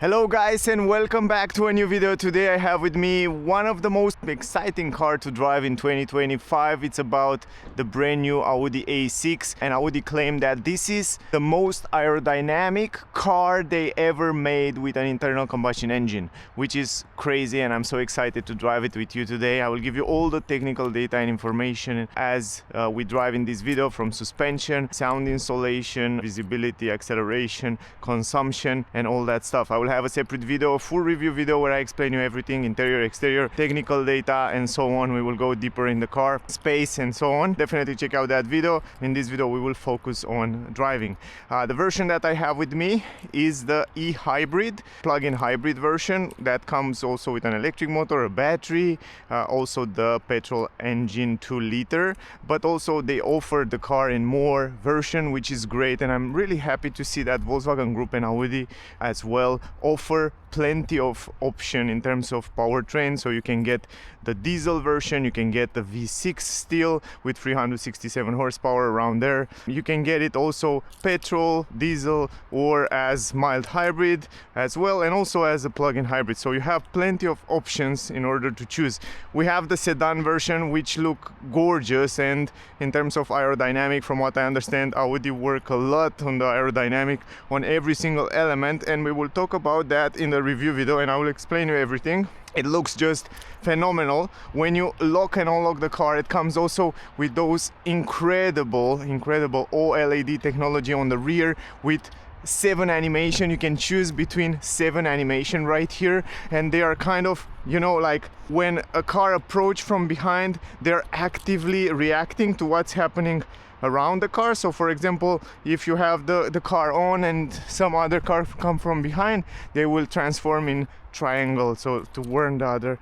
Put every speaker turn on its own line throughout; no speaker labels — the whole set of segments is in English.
Hello guys and welcome back to a new video. Today I have with me one of the most exciting car to drive in 2025. It's about the brand new Audi A6, and Audi claimed that this is the most aerodynamic car they ever made with an internal combustion engine, which is crazy, and I'm so excited to drive it with you today. I will give you all the technical data and information as we drive in this video, from suspension, sound insulation, visibility, acceleration, consumption, and all that stuff. I will have a separate video, a full review video, where I explain you everything, interior, exterior, technical data, and so on. We will go deeper in the car, space, and so on. Definitely check out that video. In this video we will focus on driving. The version that I have with me is the e-hybrid, plug-in hybrid version that comes also with an electric motor, a battery, also the petrol engine 2-liter, but also they offer the car in more version, which is great, and I'm really happy to see that Volkswagen Group and Audi as well offer plenty of option in terms of powertrain. So you can get the diesel version, you can get the V6 still with 367 horsepower around there. You can get it also petrol, diesel, or as mild hybrid as well, and also as a plug-in hybrid. So you have plenty of options in order to choose. We have the sedan version, which look gorgeous, and in terms of aerodynamic, from what I understand, Audi work a lot on the aerodynamic on every single element, and we will talk about that in the review video, and I will explain you everything. It looks just phenomenal. When you lock and unlock the car, it comes also with those incredible OLED technology on the rear with 7 animation. You can choose between 7 animation right here, and they are kind of, you know, like when a car approach from behind, they're actively reacting to what's happening around the car. So for example, if you have the car on and some other car come from behind, they will transform in triangle, so to warn the other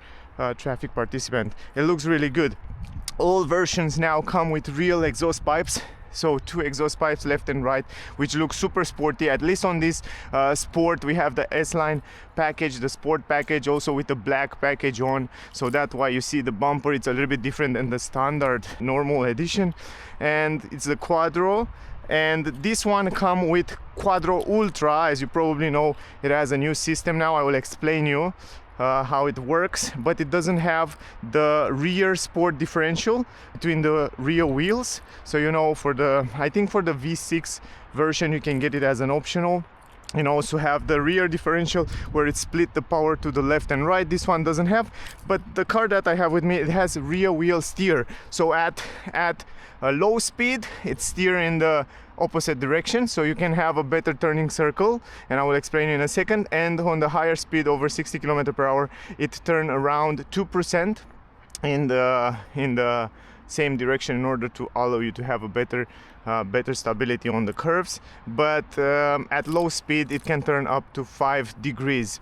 traffic participant. It looks really good. All versions now come with real exhaust pipes, so 2 exhaust pipes left and right, which looks super sporty. At least on this sport, we have the S-Line package, the sport package, also with the black package on, so that's why you see the bumper, it's a little bit different than the standard normal edition. And it's the Quattro, and this one come with Quattro Ultra. As you probably know, it has a new system now. I will explain you how it works, but it doesn't have the rear sport differential between the rear wheels. So you know, for the, I think for the V6 version you can get it as an optional, and also have the rear differential where it split the power to the left and right. This one doesn't have, but the car that I have with me, it has rear wheel steer. So at a low speed, it steer in the opposite direction, so you can have a better turning circle, and I will explain in a second. And on the higher speed, over 60 km/h, it turn around 2% in the same direction in order to allow you to have a better stability on the curves. But at low speed it can turn up to 5 degrees.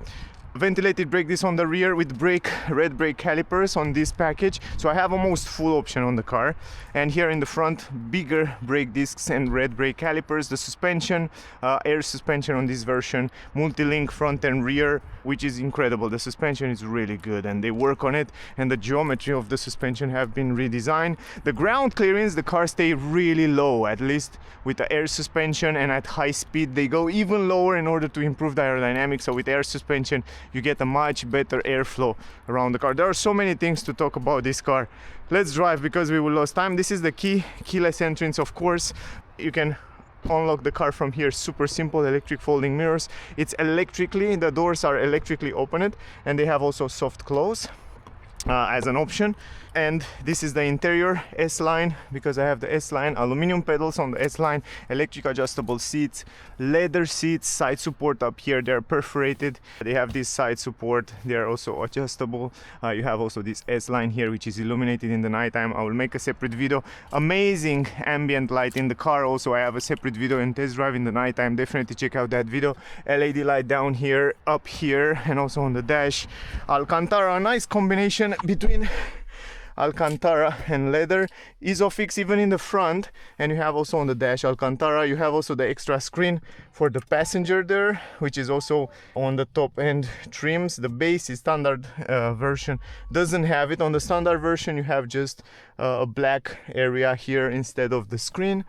Ventilated brake disc on the rear with red brake calipers on this package, so I have almost full option on the car. And here in the front, bigger brake discs and red brake calipers. The suspension, air suspension on this version, multi-link front and rear, which is incredible. The suspension is really good and they work on it, and the geometry of the suspension have been redesigned. The ground clearance, the car stay really low, at least with the air suspension, and at high speed they go even lower in order to improve the aerodynamics. So with air suspension you get a much better airflow around the car. There are so many things to talk about this car. Let's drive, because we will lose time. This is the keyless entrance, of course. You can unlock the car from here, super simple. Electric folding mirrors. It's electrically, the doors are electrically opened, and they have also soft close as an option. And this is the interior S-Line, because I have the S-Line, aluminum pedals on the S-Line, electric adjustable seats, leather seats, side support up here, they're perforated. They have this side support, they're also adjustable. You have also this S-Line here, which is illuminated in the nighttime. I will make a separate video. Amazing ambient light in the car. Also I have a separate video in test drive in the nighttime. Definitely check out that video. LED light down here, up here, and also on the dash. Alcantara, a nice combination between Alcantara and leather. Isofix even in the front, and you have also on the dash Alcantara. You have also the extra screen for the passenger there, which is also on the top end trims. The base is standard version doesn't have it. On the standard version you have just a black area here instead of the screen.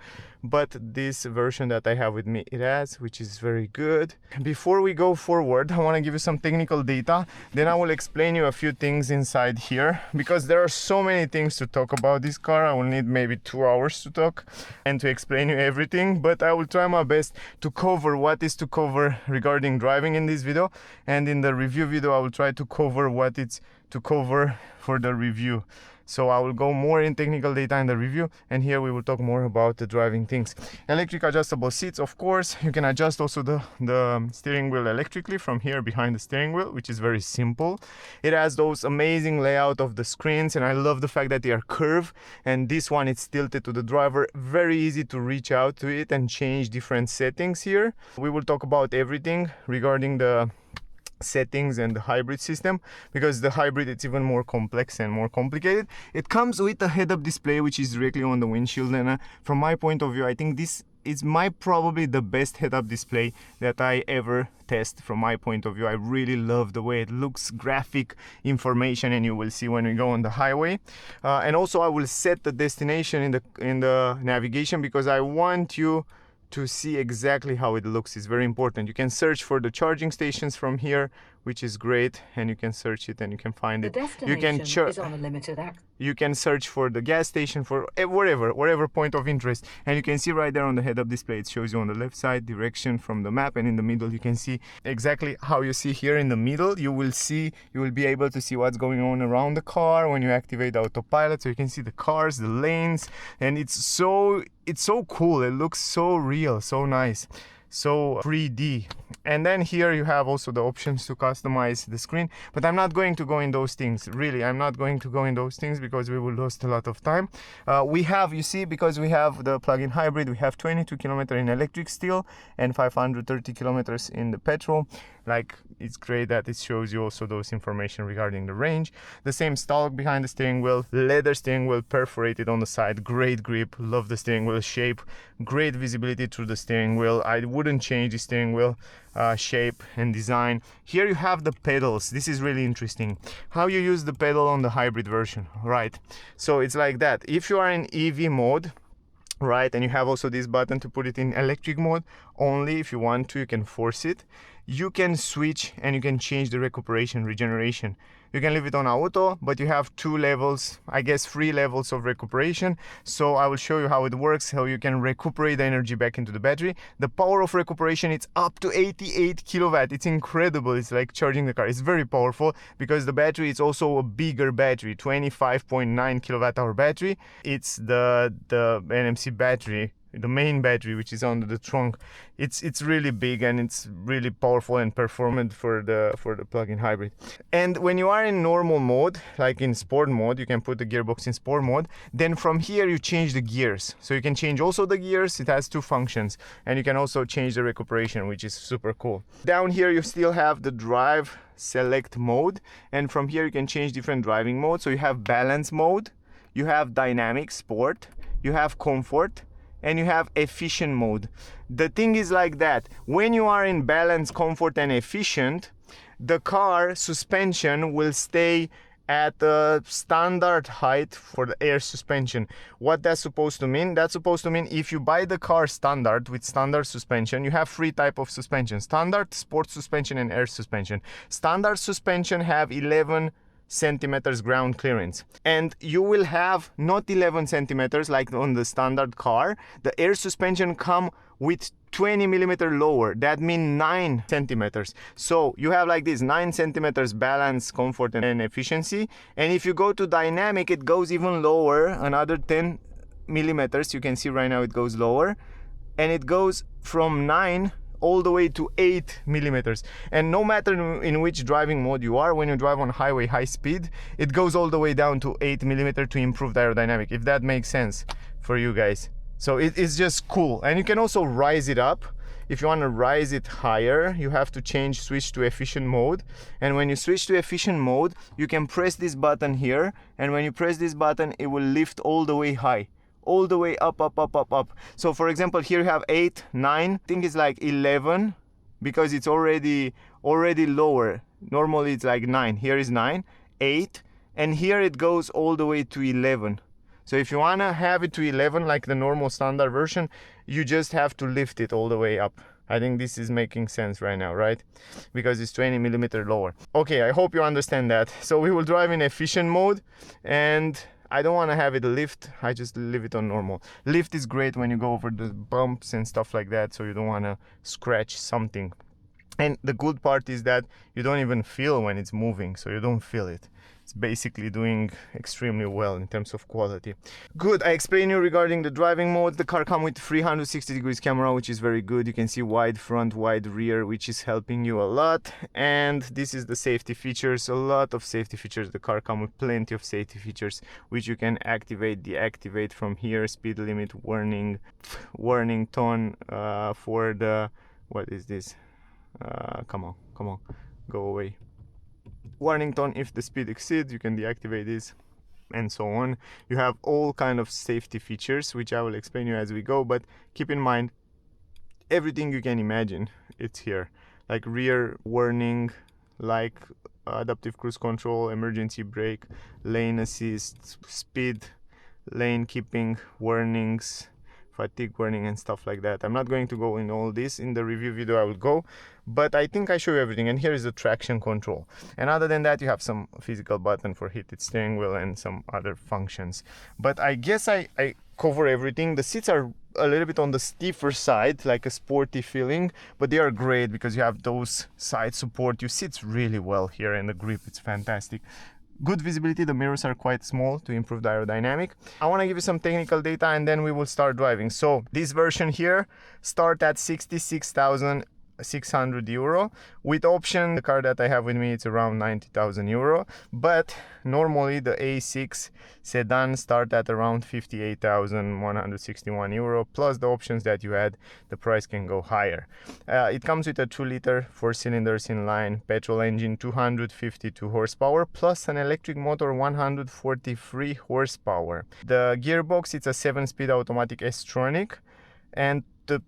but this version that I have with me, it has, which is very good. Before we go forward, I want to give you some technical data, then I will explain you a few things inside here, because there are so many things to talk about this car. I will need maybe 2 hours to talk and to explain you everything, but I will try my best to cover what is to cover regarding driving in this video, and in the review video I will try to cover what it's to cover for the review. So I will go more in technical data in the review, and here we will talk more about the driving things. Electric adjustable seats, of course. You can adjust also the steering wheel electrically from here behind the steering wheel, which is very simple. It has those amazing layout of the screens, and I love the fact that they are curved, and this one is tilted to the driver. Very easy to reach out to it and change different settings here. We will talk about everything regarding the settings and the hybrid system, because the hybrid, it's even more complex and more complicated. It comes with a head-up display which is directly on the windshield, and from my point of view, I think this is probably the best head-up display that I ever test. From my point of view, I really love the way it looks, graphic information, and you will see when we go on the highway. And also I will set the destination in the navigation, because I want you to see exactly how it looks. Is very important. You can search for the charging stations from here, which is great, and you can search it and you can find it. You can
is on a limited
you can search for the gas station, for whatever point of interest, and you can see right there on the head-up display, it shows you on the left side direction from the map, and in the middle you can see exactly how you see here in the middle. You will be able to see what's going on around the car when you activate autopilot, so you can see the cars, the lanes, and it's so cool. It looks so real, so nice, so 3D. And then here you have also the options to customize the screen, but I'm not going to go in those things. Really, I'm not going to go in those things because we will lose a lot of time. We have, you see, because we have the plug-in hybrid, we have 22 kilometers in electric still and 530 kilometers in the petrol. Like, it's great that it shows you also those information regarding the range. The same stalk behind the steering wheel, leather steering wheel perforated on the side, great grip, love the steering wheel shape, great visibility through the steering wheel. I wouldn't change the steering wheel shape and design. Here you have the pedals. This is really interesting, how you use the pedal on the hybrid version, right? So it's like that. If you are in EV mode, right, and you have also this button to put it in electric mode, only if you want to, you can force it. You can switch and you can change the regeneration. You can leave it on auto, but you have 2 levels, I guess 3 levels of recuperation. So I will show you how it works, how you can recuperate the energy back into the battery. The power of recuperation, it's up to 88 kilowatt. It's incredible. It's like charging the car. It's very powerful because the battery is also a bigger battery, 25.9 kilowatt hour battery. It's the NMC battery, the main battery, which is under the trunk. It's really big and it's really powerful and performant for the plug-in hybrid. And when you are in normal mode, like in sport mode, you can put the gearbox in sport mode. Then from here you change the gears. So you can change also the gears. It has 2 functions, and you can also change the recuperation, which is super cool. Down here you still have the drive select mode, and from here you can change different driving modes. So you have balance mode, you have dynamic sport, you have comfort, and you have efficient mode. The thing is like that, when you are in balance, comfort and efficient, the car suspension will stay at a standard height for the air suspension. What that's supposed to mean? That's supposed to mean if you buy the car standard with standard suspension, you have 3 types of suspension: standard, sport suspension, and air suspension. Standard suspension have 11 centimeters ground clearance, and you will have not 11 centimeters like on the standard car. The air suspension come with 20 millimeter lower. That means 9 centimeters. So you have like this 9 centimeters balance, comfort, and efficiency. And if you go to dynamic, it goes even lower, another 10 millimeters. You can see right now it goes lower, and it goes from 9 all the way to 8 millimeters. And no matter in which driving mode you are, when you drive on highway high speed, it goes all the way down to 8 millimeter to improve the aerodynamic, if that makes sense for you guys. So it's just cool. And you can also rise it up. If you want to rise it higher, you have to switch to efficient mode. And when you switch to efficient mode, you can press this button here, and when you press this button, it will lift all the way high, all the way up. So for example, here you have 8, 9, I think it's like 11, because it's already lower. Normally it's like 9, here is 9, 8, and here it goes all the way to 11. So if you want to have it to 11 like the normal standard version, you just have to lift it all the way up. I think this is making sense right now, right? Because it's 20 millimeter lower. Okay, I hope you understand that. So we will drive in efficient mode, and I don't want to have it lift. I just leave it on normal. Lift is great when you go over the bumps and stuff like that, so you don't want to scratch something. And the good part is that you don't even feel when it's moving, so you don't feel it. It's basically doing extremely well in terms of quality. Good, I explained you regarding the driving mode. The car comes with 360 degrees camera, which is very good. You can see wide front, wide rear, which is helping you a lot. And this is the safety features, a lot of safety features. The car comes with plenty of safety features, which you can activate, deactivate from here. Speed limit, warning tone for the, what is this? Come on, go away. Warning tone if the speed exceeds, you can deactivate this, and so on. You have all kind of safety features, which I will explain you as we go, but keep in mind everything you can imagine, it's here. Like rear warning, like adaptive cruise control, emergency brake, lane assist, speed, lane keeping warnings, fatigue warning and stuff like that. I'm not going to go in all this. In the review video I will go, but I think I show you everything. And here is the traction control, and other than that you have some physical button for heated steering wheel and some other functions. But I guess I cover everything. The seats are a little bit on the stiffer side, like a sporty feeling, but they are great because you have those side support. You sit really well here, and the grip, it's fantastic. Good visibility, the mirrors are quite small to improve the aerodynamic. I want to give you some technical data and then we will start driving. So this version here start at 66,600 euro. With option, the car that I have with me, it's around 90,000 euro. But normally the A6 Sedan start at around 58,161 euro. Plus the options that you add, the price can go higher. It comes with a 2-liter, 4 cylinders inline petrol engine, 252 horsepower, plus an electric motor, 143 horsepower. The gearbox, it's a 7-speed automatic S-Tronic, and the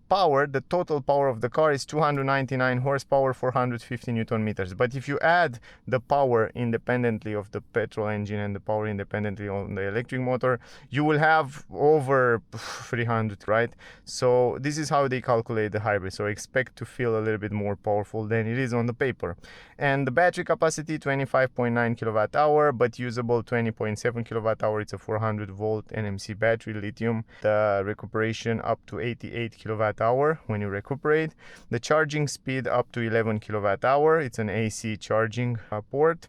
total power of the car is 299 horsepower, 450 Newton meters. But if you add the power independently of the petrol engine and the power independently on the electric motor, you will have over 300, right? So this is how they calculate the hybrid. So expect to feel a little bit more powerful than it is on the paper. And the battery capacity, 25.9 kilowatt hour, but usable 20.7 kilowatt hour. It's a 400 volt NMC battery, lithium. The recuperation up to 88 kilowatt hour when you recuperate. The charging speed up to 11 kilowatt hour. It's an AC charging port.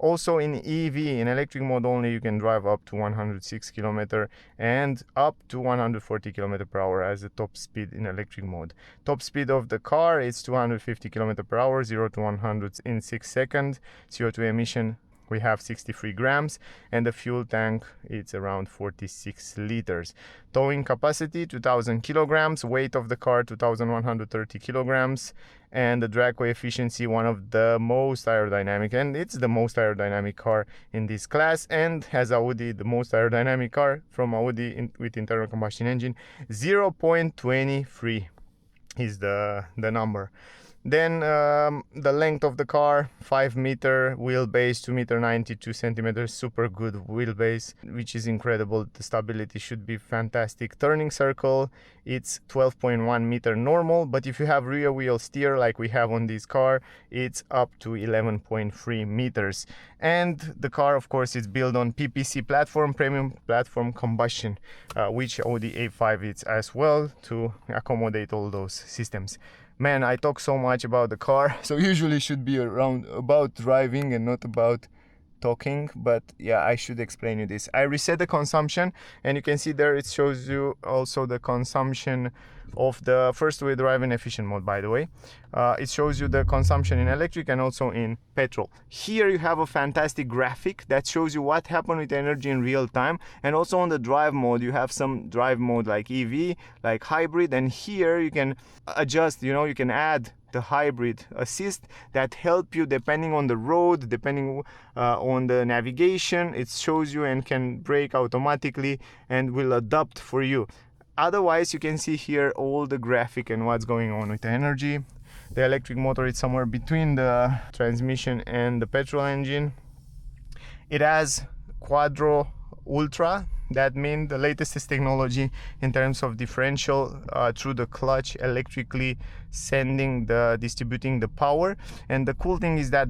Also in EV, in electric mode only, you can drive up to 106 km and up to 140 km per hour as the top speed in electric mode. Top speed of the car is 250 km per hour, 0 to 100 in 6 seconds. CO2 emission, we have 63 grams, and the fuel tank, it's around 46 liters. Towing capacity 2000 kilograms, weight of the car 2130 kilograms, and the drag efficiency, one of the most aerodynamic, and it's the most aerodynamic car in this class, and has Audi, the most aerodynamic car from Audi with internal combustion engine. 0.23 is the number. Then the length of the car, 5 meter, wheelbase 2 meter 92 centimeters, super good wheelbase, which is incredible. The stability should be fantastic. Turning circle, it's 12.1 meter normal, but if you have rear wheel steer like we have on this car, it's up to 11.3 meters. And the car, of course, is built on PPC platform, premium platform combustion, which Audi A5 is as well, to accommodate all those systems. Man, I talk so much about the car, so usually should be around about driving and not about talking, but yeah, I should explain you this. I reset the consumption, and you can see there it shows you also the consumption of the first way drive in efficient mode, by the way. It shows you the consumption in electric and also in petrol. Here you have a fantastic graphic that shows you what happened with energy in real time, and also on the drive mode you have some drive mode like EV, like hybrid, and here you can adjust, you can add the hybrid assist that help you depending on the road, depending on the navigation. It shows you and can brake automatically and will adapt for you. Otherwise, you can see here all the graphic and what's going on with the energy. The electric motor is somewhere between the transmission and the petrol engine. It has Quattro Ultra, That means the latest technology in terms of differential through the clutch, electrically distributing the power. And the cool thing is that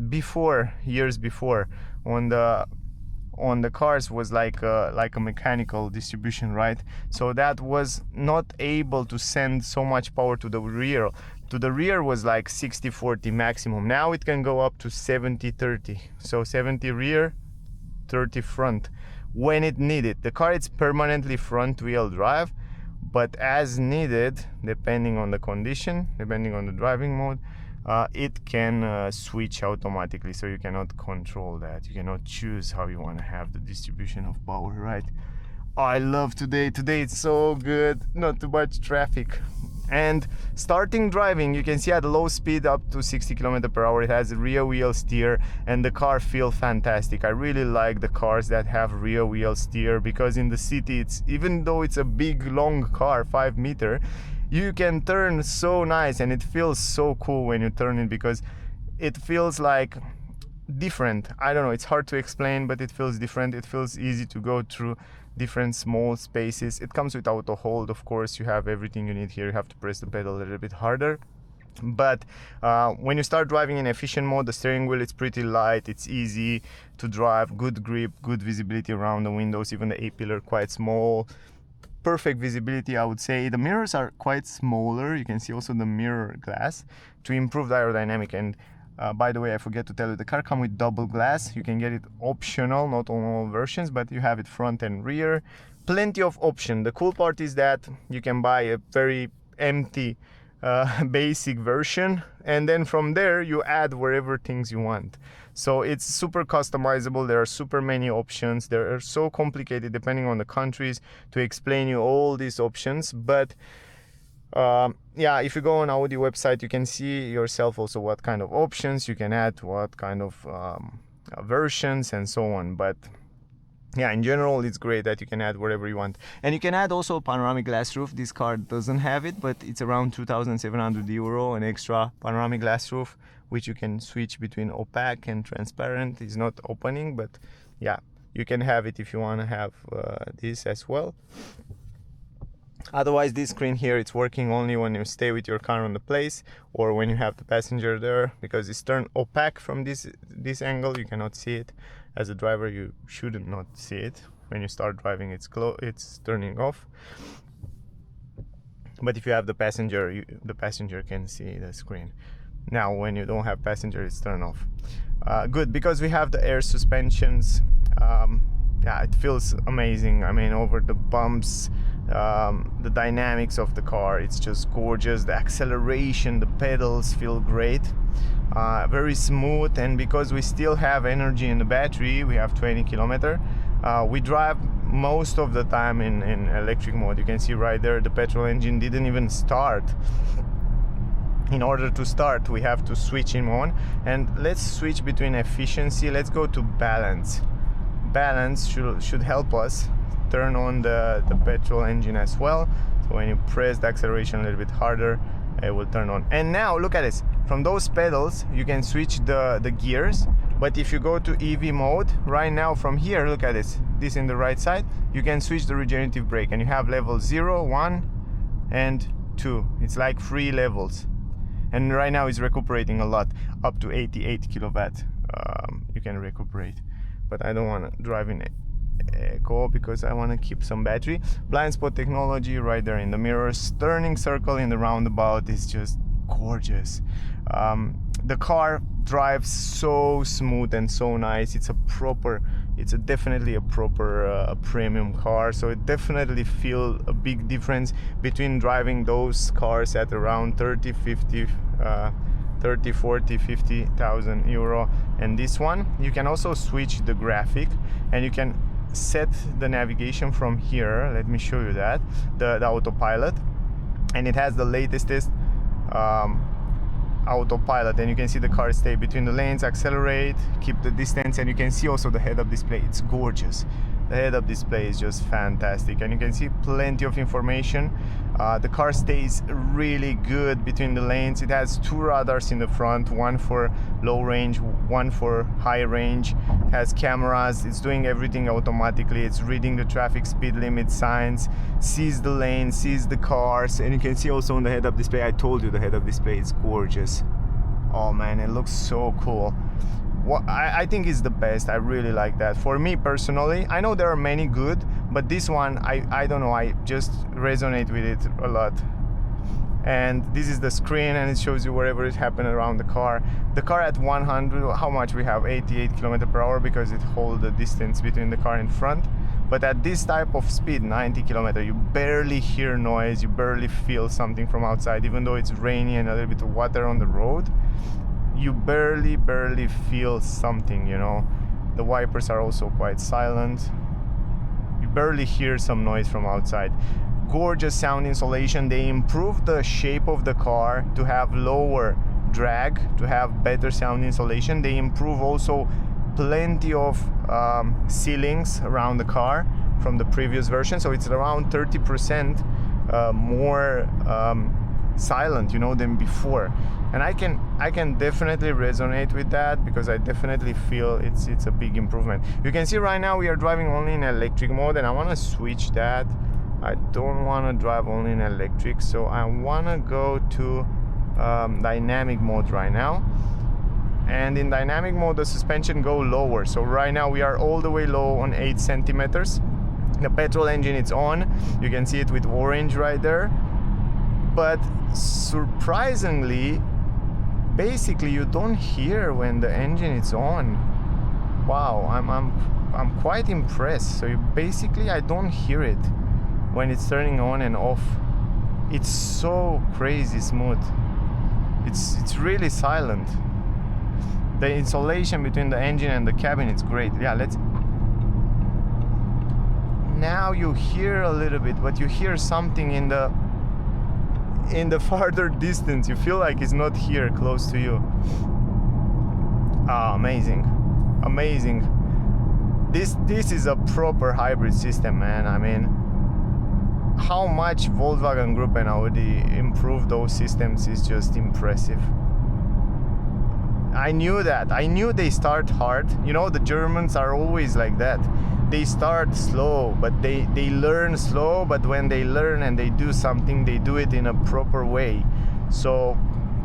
years before, on the cars was like a mechanical distribution, right? So that was not able to send so much power to the rear. To the rear was like 60-40 maximum. Now it can go up to 70-30. So 70 rear, 30 front when it needed. The car is permanently front wheel drive, but as needed, depending on the condition, depending on the driving mode, it can switch automatically. So you cannot control that. You cannot choose how you want to have the distribution of power, right? Oh, I love today. Today it's so good. Not too much traffic. And starting driving, you can see at low speed up to 60 km/h, it has a rear wheel steer, and the car feels fantastic. I really like the cars that have rear wheel steer, because in the city, even though it's a big long car, 5 meter, you can turn so nice, and it feels so cool when you turn it, because it feels like different. I don't know, it's hard to explain, but it feels different. It feels easy to go through different small spaces. It comes with auto hold, of course. You have everything you need here. You have to press the pedal a little bit harder, but when you start driving in efficient mode, the steering wheel is pretty light, it's easy to drive, good grip, good visibility around the windows, even the A-pillar quite small, perfect visibility, I would say. The mirrors are quite smaller. You can see also the mirror glass to improve the aerodynamic. And by the way, I forget to tell you, the car comes with double glass. You can get it optional, not on all versions, but you have it front and rear. Plenty of option. The cool part is that you can buy a very empty basic version, and then from there you add wherever things you want. So it's super customizable. There are super many options. They are so complicated depending on the countries to explain you all these options, but yeah, if you go on Audi website, you can see yourself also what kind of options you can add, what kind of versions and so on. But yeah, in general, it's great that you can add whatever you want. And you can add also a panoramic glass roof. This car doesn't have it, but it's around 2,700 euro, an extra panoramic glass roof, which you can switch between opaque and transparent. It's not opening, but yeah, you can have it if you want to have this as well. Otherwise, this screen here, it's working only when you stay with your car on the place, or when you have the passenger there, because it's turned opaque from this angle. You cannot see it. As a driver, you shouldn't not see it. When you start driving, it's turning off. But if you have the passenger, the passenger can see the screen. Now, when you don't have passenger, it's turned off. Good, because we have the air suspensions. Yeah, it feels amazing. I mean, over the bumps, the dynamics of the car, it's just gorgeous. The acceleration, the pedals feel great, very smooth. And because we still have energy in the battery, we have 20 kilometers. We drive most of the time in electric mode. You can see right there, the petrol engine didn't even start. In order to start, we have to switch him on. And let's switch between efficiency. Let's go to balance. Balance should help us turn on the petrol engine as well. So when you press the acceleration a little bit harder, it will turn on. And now look at this. From those pedals, you can switch the gears. But if you go to EV mode, right now from here, look at this in the right side, you can switch the regenerative brake, and you have level 0, 1 and 2. It's like 3 levels. And right now it's recuperating a lot, up to 88 kilowatt. You can recuperate. But I don't want to drive in eco because I want to keep some battery. Blind spot technology right there in the mirrors. Turning circle in the roundabout is just gorgeous. The car drives so smooth and so nice. It's definitely a proper premium car. So it definitely feels a big difference between driving those cars at around 30, 40, 50,000 euro and this one. You can also switch the graphic, and you can set the navigation from here. Let me show you that, the autopilot, and it has the latest autopilot, and you can see the car stay between the lanes, accelerate, keep the distance, and you can see also the head-up display. It's gorgeous. The head-up display is just fantastic, and you can see plenty of information. The car stays really good between the lanes. It has 2 radars in the front, one for low range, one for high range. It has cameras. It's doing everything automatically. It's reading the traffic speed limit signs, sees the lane, sees the cars, and you can see also on the head-up display, I told you the head-up display is gorgeous. Oh man, it looks so cool. I think it's the best. I really like that. For me personally, I know there are many good, but this one, I don't know, I just resonate with it a lot. And this is the screen, and it shows you wherever it happened around the car. The car at 100, how much we have? 88 km/h, because it holds the distance between the car in front. But at this type of speed, 90 km, you barely hear noise, you barely feel something from outside, even though it's rainy and a little bit of water on the road. You barely feel something, you know. The wipers are also quite silent. You barely hear some noise from outside. Gorgeous sound insulation. They improved the shape of the car to have lower drag, to have better sound insulation. They improve also plenty of ceilings around the car from the previous version, so it's around 30% more silent, you know, than before. And I can definitely resonate with that, because I definitely feel it's a big improvement. You can see right now we are driving only in electric mode, and I want to switch that. I don't want to drive only in electric, so I want to go to dynamic mode right now. And in dynamic mode, the suspension go lower. So right now we are all the way low on 8 centimeters. The petrol engine is on. You can see it with orange right there. But surprisingly, basically you don't hear when the engine is on. Wow, I'm quite impressed. So I don't hear it when it's turning on and off. It's so crazy smooth. It's really silent. The insulation between the engine and the cabin is great. Yeah, now you hear a little bit, but you hear something in the farther distance. You feel like it's not here close to you. Ah, amazing. This is a proper hybrid system, man. I mean, how much Volkswagen Group and Audi improved those systems is just impressive. I knew that. I knew they start hard. You know, the Germans are always like that. They start slow, but they learn slow, but when they learn and they do something, they do it in a proper way. So,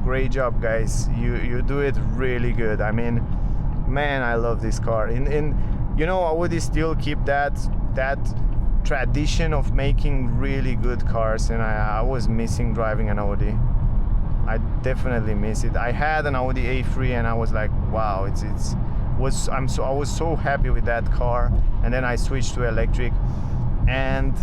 great job, guys. You do it really good. I mean, man, I love this car. And you know, Audi still keep that tradition of making really good cars, and I was missing driving an Audi. I definitely miss it. I had an Audi A3 and I was like, wow, I was so happy with that car, and then I switched to electric, and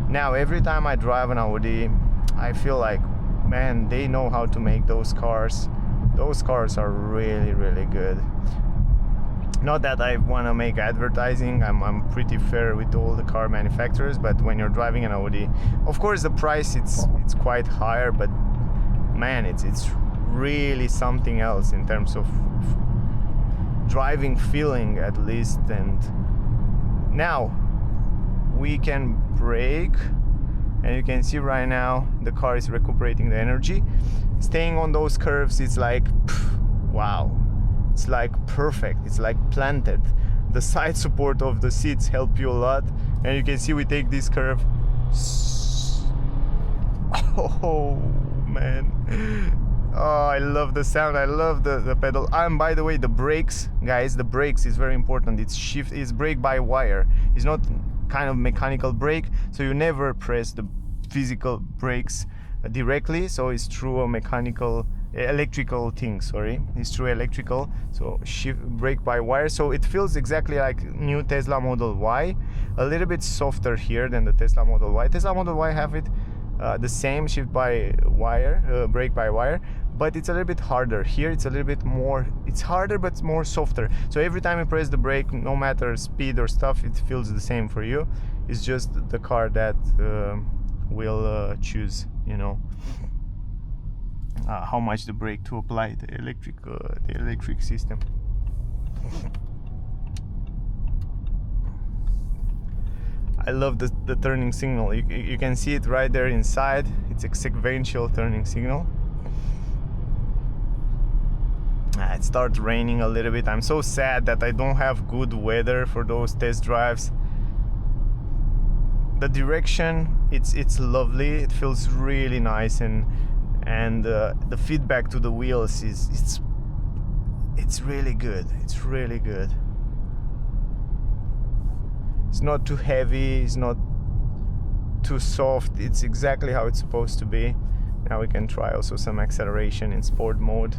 now every time I drive an Audi, I feel like, man, they know how to make those cars. Those cars are really, really good. Not that I want to make advertising. I'm pretty fair with all the car manufacturers, but when you're driving an Audi, of course the price it's quite higher, but man, it's really something else in terms of driving feeling, at least. And now we can brake, and you can see right now the car is recuperating the energy. Staying on those curves, it's like, wow, it's like perfect. It's like planted. The side support of the seats help you a lot, and you can see we take this curve. Oh man, oh, I love the sound. I love the pedal. And by the way, the brakes, guys, the brakes is very important. It's brake by wire. It's not kind of mechanical brake, so you never press the physical brakes directly. So it's through a electrical thing. Sorry, it's through electrical. So brake by wire. So it feels exactly like new Tesla Model Y, a little bit softer here than the Tesla Model Y. Tesla Model Y have it the same shift by wire, brake by wire, but it's a little bit harder. Here it's a little bit more, it's harder but it's more softer. So every time you press the brake, no matter speed or stuff, it feels the same for you. It's just the car that will choose, you know, how much the brake to apply the electric system. I love the turning signal. You can see it right there inside. It's a sequential turning signal. It starts raining a little bit. I'm so sad that I don't have good weather for those test drives. The direction, it's lovely. It feels really nice, and the feedback to the wheels it's really good. It's really good. It's not too heavy. It's not too soft. It's exactly how it's supposed to be. Now we can try also some acceleration in sport mode.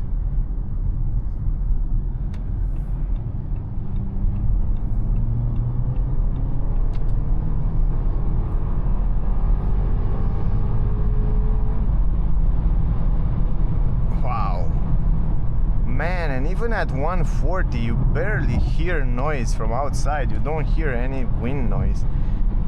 And even at 140 you barely hear noise from outside. You don't hear any wind noise.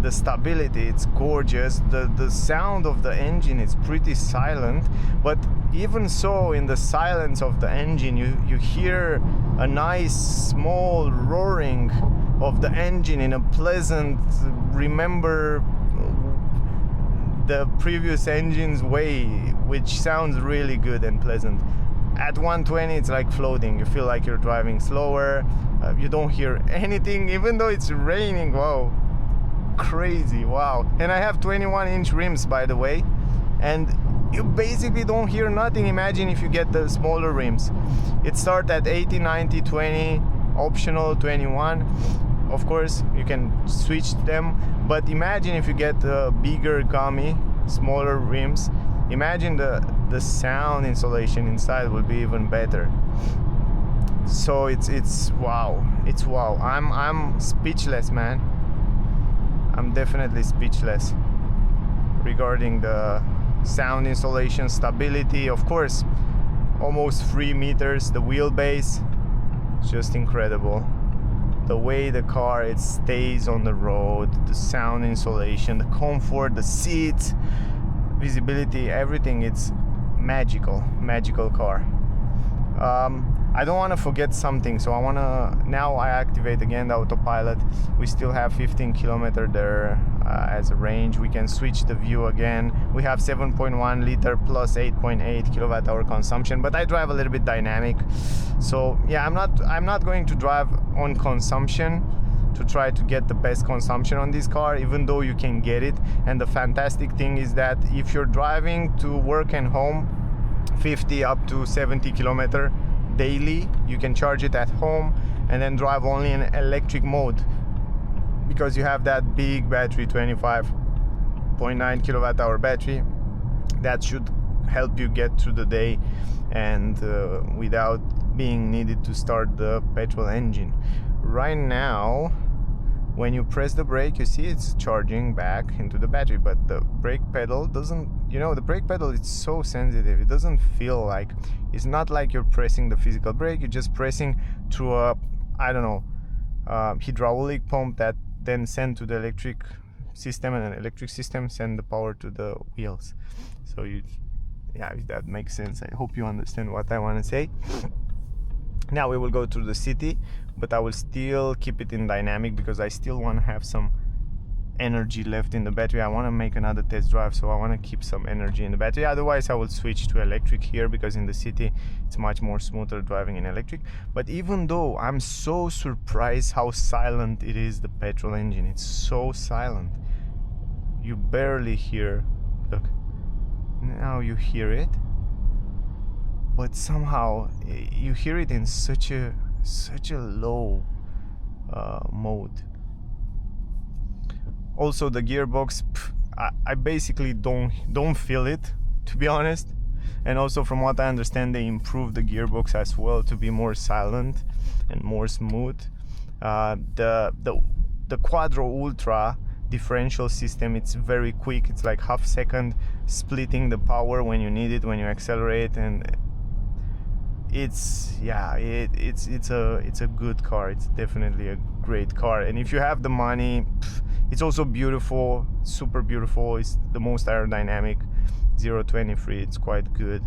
The stability, it's gorgeous. The sound of the engine is pretty silent, but even so, in the silence of the engine you hear a nice small roaring of the engine in a pleasant, remember the previous engine's way, which sounds really good and pleasant. At 120 it's like floating. You feel like you're driving slower. You don't hear anything even though it's raining. Wow, crazy. Wow. And I have 21-inch rims, by the way, and you basically don't hear nothing. Imagine if you get the smaller rims. It starts at 80, 90, 20, optional 21. Of course you can switch them, but imagine if you get a bigger gummy, smaller rims. Imagine the sound insulation inside will be even better. So it's wow. It's wow. I'm speechless, man. I'm definitely speechless regarding the sound insulation, stability. Of course, almost 3 meters. The wheelbase, just incredible. The way the car it stays on the road, the sound insulation, the comfort, the seats, visibility, everything. It's magical car. I don't want to forget something, so now I activate again the autopilot. We still have 15 kilometers there as a range. We can switch the view again. We have 7.1 liter plus 8.8 kilowatt hour consumption, but I drive a little bit dynamic. So yeah, I'm not going to drive on consumption to try to get the best consumption on this car, even though you can get it. And the fantastic thing is that if you're driving to work and home 50 up to 70 kilometers daily, you can charge it at home and then drive only in electric mode, because you have that big battery, 25.9 kilowatt hour battery, that should help you get through the day and without being needed to start the petrol engine. Right now, when you press the brake, you see it's charging back into the battery, but the brake pedal doesn't, the brake pedal is so sensitive. It doesn't feel like, it's not like you're pressing the physical brake. You're just pressing through a, hydraulic pump that then send to the electric system, and an electric system send the power to the wheels. So if that makes sense. I hope you understand what I want to say. Now we will go to the city, but I will still keep it in dynamic because I still want to have some energy left in the battery. I want to make another test drive, so I want to keep some energy in the battery. Otherwise I will switch to electric here, because in the city it's much more smoother driving in electric. But even though I'm so surprised how silent it is, the petrol engine, it's so silent. You barely hear. Look, now you hear it, but somehow you hear it in such a low mode. Also the gearbox, I basically don't feel it, to be honest. And also from what I understand, they improved the gearbox as well to be more silent and more smooth. The Quattro Ultra differential system, it's very quick. It's like half second splitting the power when you need it, when you accelerate, and it's a good car. It's definitely a great car, and if you have the money, it's also beautiful, super beautiful. It's the most aerodynamic, 0-20 free. It's quite good.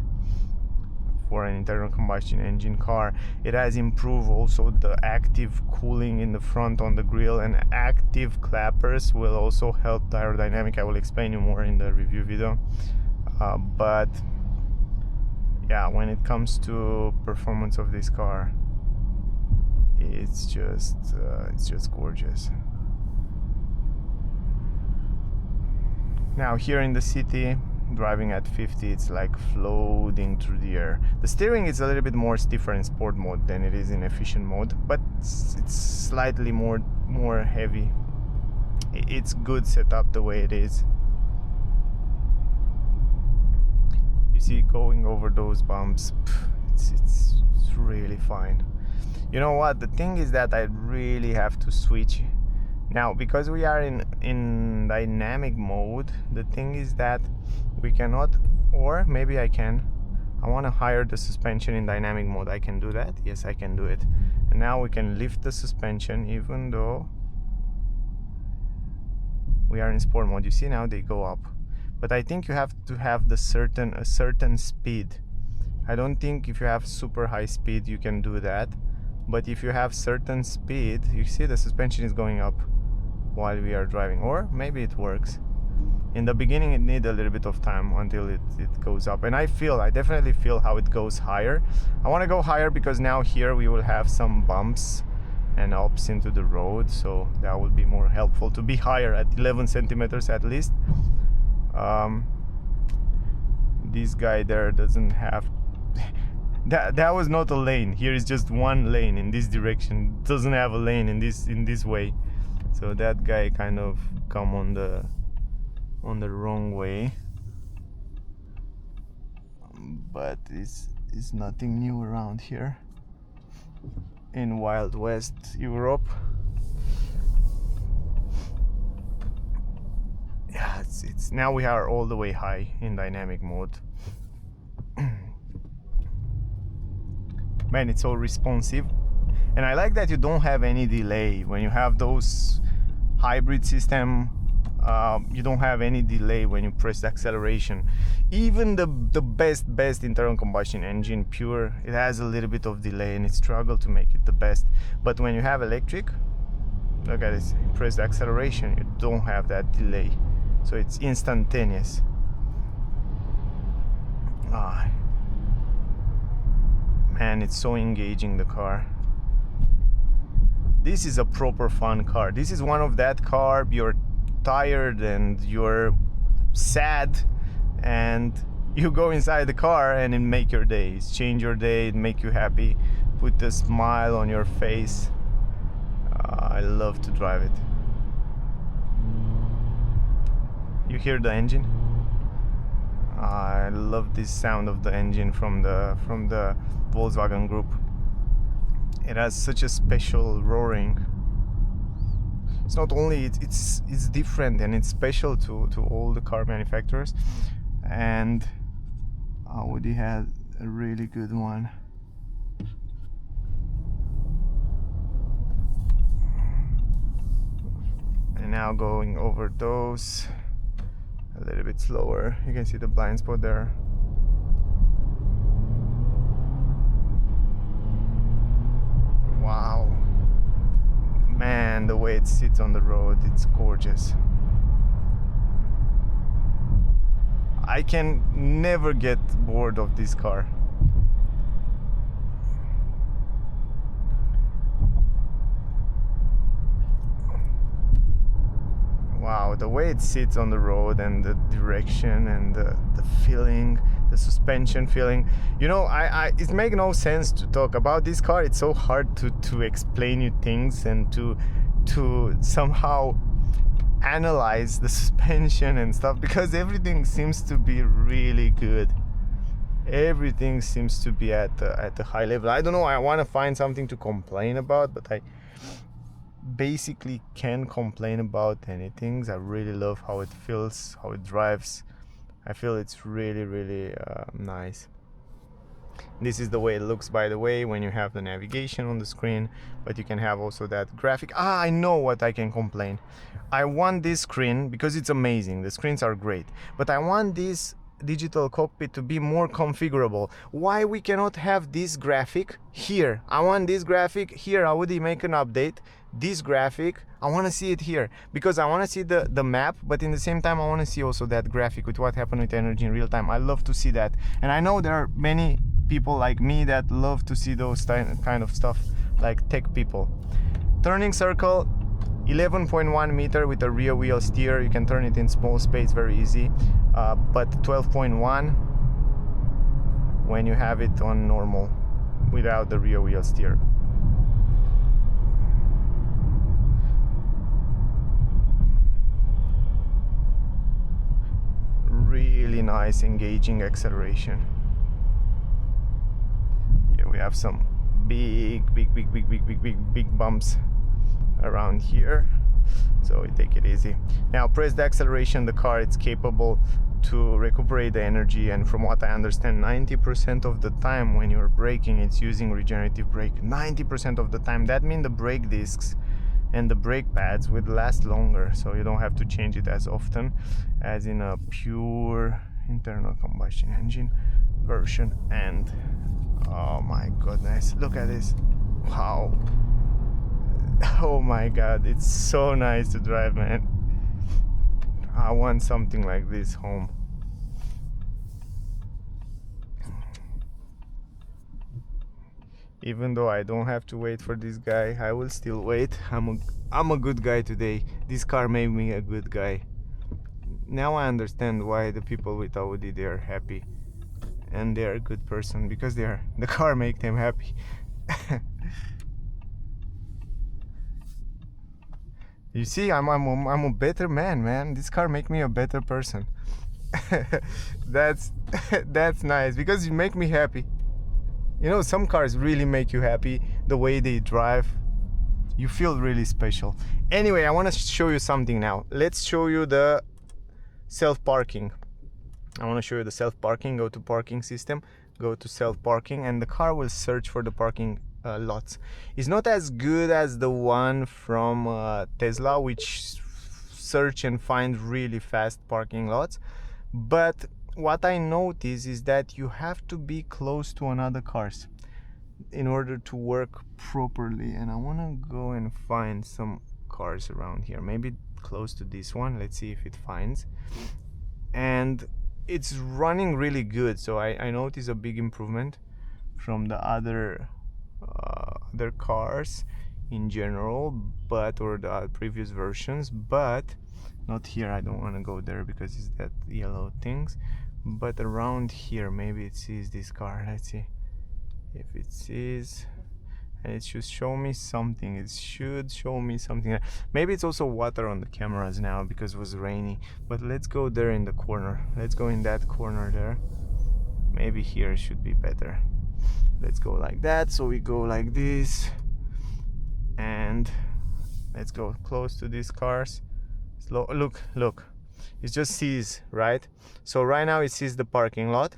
for an internal combustion engine car. It has improved also the active cooling in the front on the grille, and active clappers will also help the aerodynamic. I will explain you more in the review video. But yeah, when it comes to performance of this car, it's just gorgeous. Now here in the city, driving at 50, it's like floating through the air. The steering is a little bit more stiffer in sport mode than it is in efficient mode, but it's slightly more heavy. It's good setup the way it is. You see, going over those bumps, it's really fine. You know what, the thing is that I really have to switch now, because we are in dynamic mode. The thing is that we cannot, or maybe I can. I want to higher the suspension in dynamic mode. I can do that. Yes, I can do it. And now we can lift the suspension even though we are in sport mode. You see, now they go up. But I think you have to have a certain speed. I don't think if you have super high speed you can do that. But if you have certain speed, you see the suspension is going up while we are driving, or maybe it works. In the beginning it needs a little bit of time until it goes up, and I definitely feel how it goes higher. I want to go higher because now here we will have some bumps and ups into the road, so that would be more helpful to be higher at 11 centimeters at least. This guy there doesn't have that was not a lane. Here is just one lane in this direction. It doesn't have a lane in this way. So that guy kind of come on the wrong way. But it's nothing new around here in Wild West Europe. Yeah, it's now we are all the way high in dynamic mode. Man, it's so responsive, and I like that you don't have any delay when you have those hybrid system. You don't have any delay when you press the acceleration. Even the best internal combustion engine pure, it has a little bit of delay and it struggles to make it the best. But when you have electric, look at this, you press the acceleration, you don't have that delay, so it's instantaneous. Man, it's so engaging, the car. This is a proper fun car. This is one of that car, you're tired and you're sad and you go inside the car and it make your day. It change your day, it make you happy, put a smile on your face. I love to drive it. You hear the engine? I love this sound of the engine from the Volkswagen Group. It has such a special roaring. It's not only it's different and it's special to all the car manufacturers, and Audi had a really good one. And now going over those a little bit slower, you can see the blind spot there. Wow, man, the way it sits on the road, it's gorgeous. I can never get bored of this car. Wow, the way it sits on the road and the direction and the feeling, the suspension feeling. You know, it makes no sense to talk about this car. It's so hard to explain you things and to somehow analyze the suspension and stuff, because everything seems to be really good. Everything seems to be at a high level. I don't know, I want to find something to complain about, but I basically can't complain about anything. I really love how it feels, how it drives. I feel it's really nice. This is the way it looks, by the way, when you have the navigation on the screen, but you can have also that graphic. I know what I can complain. I want this screen because it's amazing, the screens are great, but I want this digital cockpit to be more configurable. Why we cannot have this graphic here? I want this graphic here. Audi make an update. This graphic, I want to see it here because I want to see the map, but in the same time I want to see also that graphic with what happened with energy in real time. I love to see that, and I know there are many people like me that love to see those kind of stuff, like tech people. Turning circle, 11.1 meter with a rear wheel steer. You can turn it in small space very easy, but 12.1 when you have it on normal without the rear wheel steer. Really nice engaging acceleration. Here we have some big bumps around here, so we take it easy. Now press the acceleration, the car it's capable to recuperate the energy, and from what I understand 90% of the time when you're braking it's using regenerative brake. 90% of the time. That means the brake discs and the brake pads would last longer, so you don't have to change it as often as in a pure internal combustion engine version. And oh my goodness, look at this. Wow. Oh my god, it's so nice to drive, man. I want something like this home. Even though I don't have to wait for this guy, I will still wait. I'm a good guy today. This car made me a good guy. Now I understand why the people with Audi, they are happy and they are a good person, because the car make them happy. You see, I'm a better man. This car make me a better person. that's nice, because you make me happy. You know, some cars really make you happy. The way they drive, you feel really special. Anyway, I want to show you something now. Let's show you the self-parking. I want to show you the self-parking. Go to parking system, go to self-parking, and the car will search for the parking lots. It's not as good as the one from Tesla, which search and find really fast parking lots, but what I notice is that you have to be close to another cars in order to work properly. And I want to go and find some cars around here, maybe close to this one. Let's see if it finds. And it's running really good, so I notice a big improvement from the other cars in general, but or the previous versions, but not here. I don't want to go there because it's that yellow things, but around here maybe it sees this car. Let's see if it sees, and it should show me something. It should show me something. Maybe it's also water on the cameras now because it was rainy, but let's go there in the corner. Let's go in that corner there. Maybe here should be better. Let's go like that. So we go like this, and let's go close to these cars. Slow. Look, it just sees, right? So right now it sees the parking lot.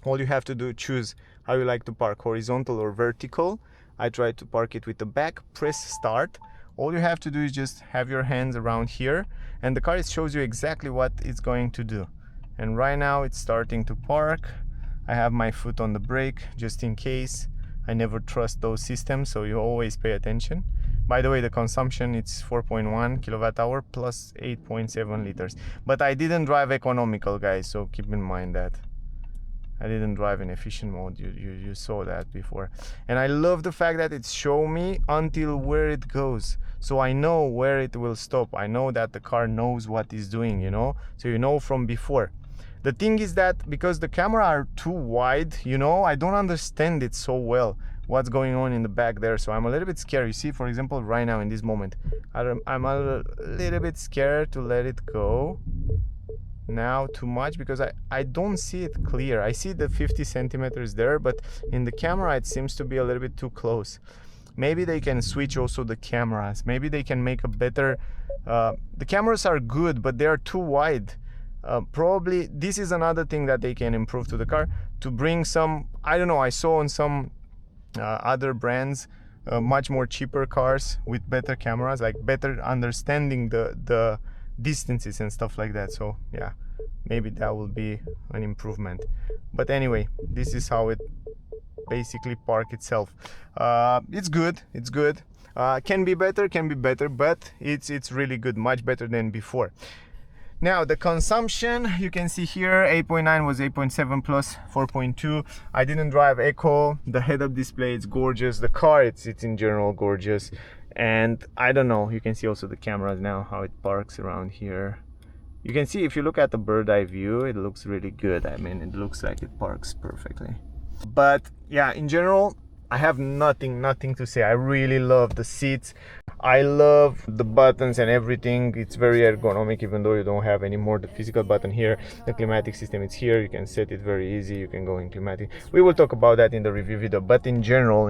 All you have to do, choose how you like to park, horizontal or vertical. I try to park it with the back. Press start. All you have to do is just have your hands around here, and the car shows you exactly what it's going to do. And right now it's starting to park. I have my foot on the brake just in case. I never trust those systems, so you always pay attention. By the way, the consumption, it's 4.1 kilowatt hour plus 8.7 liters. But I didn't drive economical, guys, so keep in mind that. I didn't drive in efficient mode. You saw that before. And I love the fact that it shows me until where it goes. So I know where it will stop. I know that the car knows what it's doing, you know? So you know from before. The thing is that because the camera are too wide, you know, I don't understand it so well, what's going on in the back there. So I'm a little bit scared. You see, for example, right now in this moment, I'm a little bit scared to let it go now too much, because I don't see it clear. I see the 50 centimeters there, but in the camera it seems to be a little bit too close. Maybe they can switch also the cameras. Maybe they can make a better the cameras are good, but they are too wide. Probably this is another thing that they can improve to the car, to bring some, I don't know, I saw on some other brands much more cheaper cars with better cameras, like better understanding the distances and stuff like that. So yeah, maybe that will be an improvement. But anyway, this is how it basically park itself. It's good, it's good. Can be better, but it's really good, much better than before. Now the consumption, you can see here 8.9 was 8.7 plus 4.2. I didn't drive eco. The head-up display, it's gorgeous. The car, it's in general gorgeous. And I don't know, you can see also the cameras now, how it parks around here. You can see if you look at the bird eye view, it looks really good. I mean, it looks like it parks perfectly. But yeah, in general, I have nothing to say. I really love the seats. I love the buttons and everything. It's very ergonomic, even though you don't have anymore the physical button here. The climatic system is here. You can set it very easy. You can go in climatic. We will talk about that in the review video. But in general,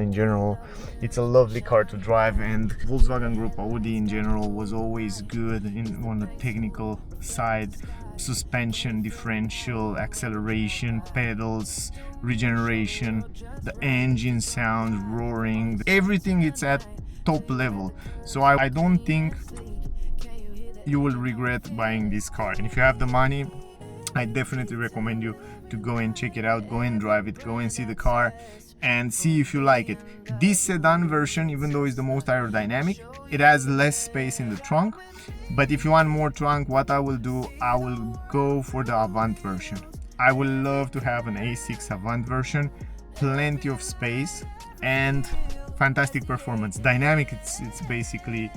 it's a lovely car to drive. And Volkswagen Group, Audi in general, was always good on the technical side. Suspension, differential, acceleration, pedals, regeneration, the engine sound, roaring, everything, it's at top level. So I don't think you will regret buying this car. And if you have the money, I definitely recommend you to go and check it out, go and drive it, go and see the car and see if you like it. This sedan version, even though it's the most aerodynamic, it has less space in the trunk. But if you want more trunk, what I will do, I will go for the Avant version. I would love to have an A6 Avant version, plenty of space and fantastic performance. Dynamic, it's basically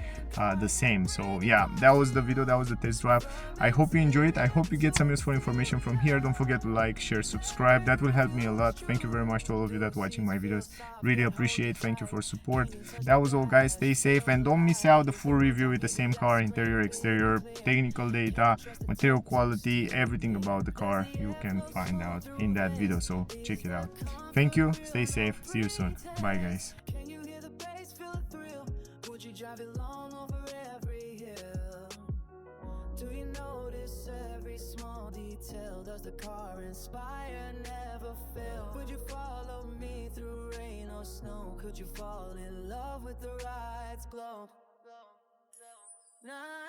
the same. So yeah, that was the video, that was the test drive. I hope you enjoy it. I hope you get some useful information from here. Don't forget to like, share, subscribe. That will help me a lot. Thank you very much to all of you that watching my videos. Really appreciate. Thank you for support. That was all, guys. Stay safe and don't miss out the full review with the same car, interior, exterior, technical data, material quality, everything about the car you can find out in that video. So check it out. Thank you. Stay safe. See you soon. Bye, guys.
Drive it long over every hill. Do you notice every small detail? Does the car inspire, never fail? Would you follow me through rain or snow? Could you fall in love with the right's glow? Nah.